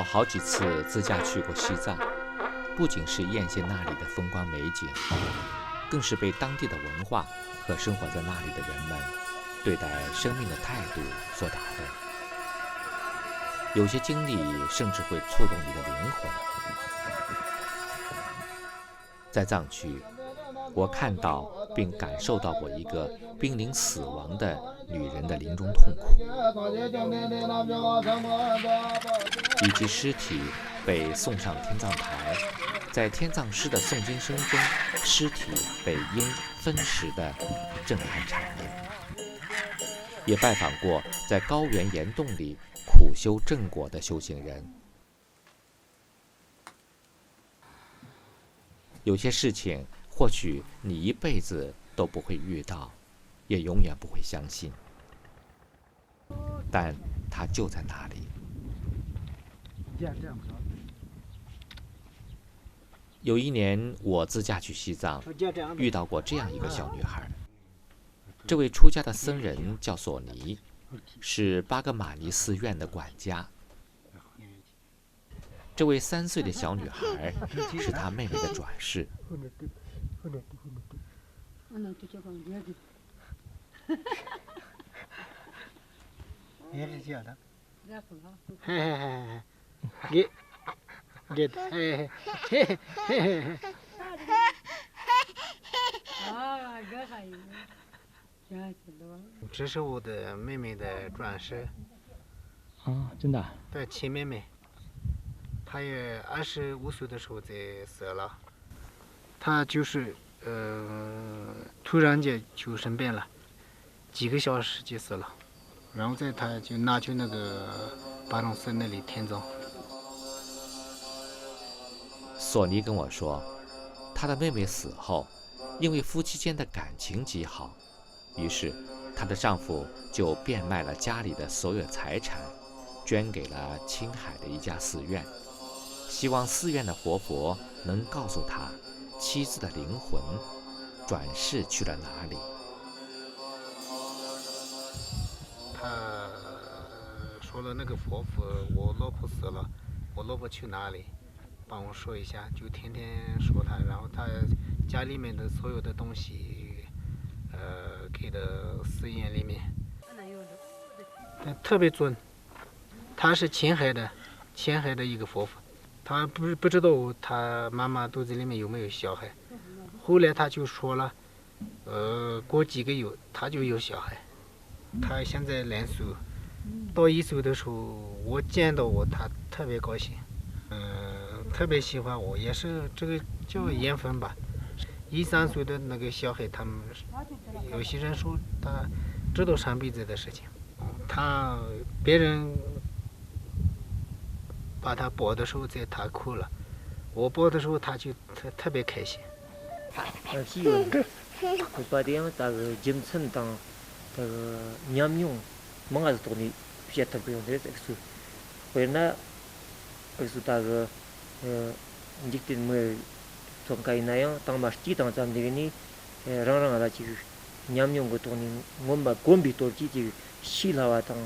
好几次自驾去过西藏，不仅是艳羡那里的风光美景，更是被当地的文化和生活在那里的人们对待生命的态度所打动。有些经历甚至会触动你的灵魂。在藏区，我看到并感受到过一个濒临死亡的女人的临终痛苦，以及尸体被送上天葬台，在天葬师的诵经声中，尸体被烟分食的震撼场面。也拜访过在高原岩洞里苦修正果的修行人。有些事情或许你一辈子都不会遇到，也永远不会相信，但它就在那里。有一年我自驾去西藏，遇到过这样一个小女孩。这位出家的僧人叫索尼，是巴格玛尼寺院的管家。这位3岁的小女孩是她妹妹的转世。这是我的妹妹的转世。啊，真的？对，亲妹妹。她也25岁的时候就死了。她就是突然间就生病了，几个小时就死了。然后她就拿去那个巴隆寺那里天葬。索尼跟我说，她的妹妹死后，因为夫妻间的感情极好，于是她的丈夫就变卖了家里的所有财产，捐给了青海的一家寺院，希望寺院的活佛能告诉他妻子的灵魂转世去了哪里。他说了那个佛佛，我老婆死了，我老婆去哪里？帮我说一下，就天天说他，然后他家里面的所有的东西，给到寺院里面。他特别准，他是青海的一个佛佛，他不知道他妈妈肚子里面有没有小孩，后来他就说了，过几个月他就有小孩，他现在2岁，到1岁的时候，我见到他特别高兴。特别喜欢我，也是这个叫缘分吧。1、3岁的那个小孩，他们有些人说他知道上辈子的事情，别人把他抱的时候，他哭了，我抱的时候他就特别开心。직진 뭐 좀가이나요 당마스티 당잠되니 랑랑하다 지 냠뇽 것도니 뭔가 곰비 돌지지 실하와 당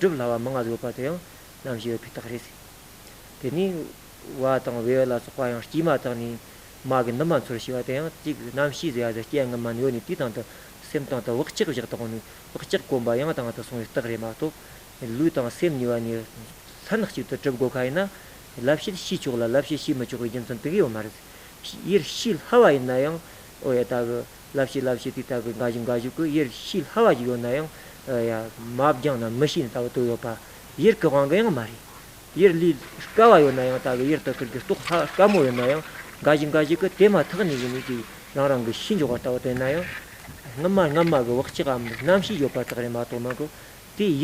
드블하와 망아도 빠대요 남시 피타그레스 되니 와당 외라 소과양 스티마타니 마게 남만 소리시와대요 지 남시제야데 끼양만 요니 띠당도 셈당도 웍치고 저거는 웍치 곰바양 당한테 손에 따그레마도 루이당 셈니와니 산학시도 접고 가이나 랍시 시초라 랍시 시마초고 이젠선 되게 말이지 일 하와이 나요 오야다가 랍시 티타가 가지고 일 하와이 요나요 야 마브장나 머신 타고 또요파 일 거광가요 말이 일 가와요 나요 타가 일도 그렇게 또 까모요 나요 가지고 테마 특니기 나랑 그 신조가 타고 되나요 남마가 웍치가 남시 요파트그레 마토마고 티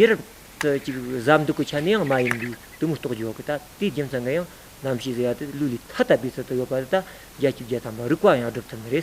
지금 잠도 그치네요 마인디 너무 또 좋겠다 뒤점상가요 남시제한테 룰이 타다 비슷하게 받았다 야치제다 뭐 리과야 어렵단 말이에요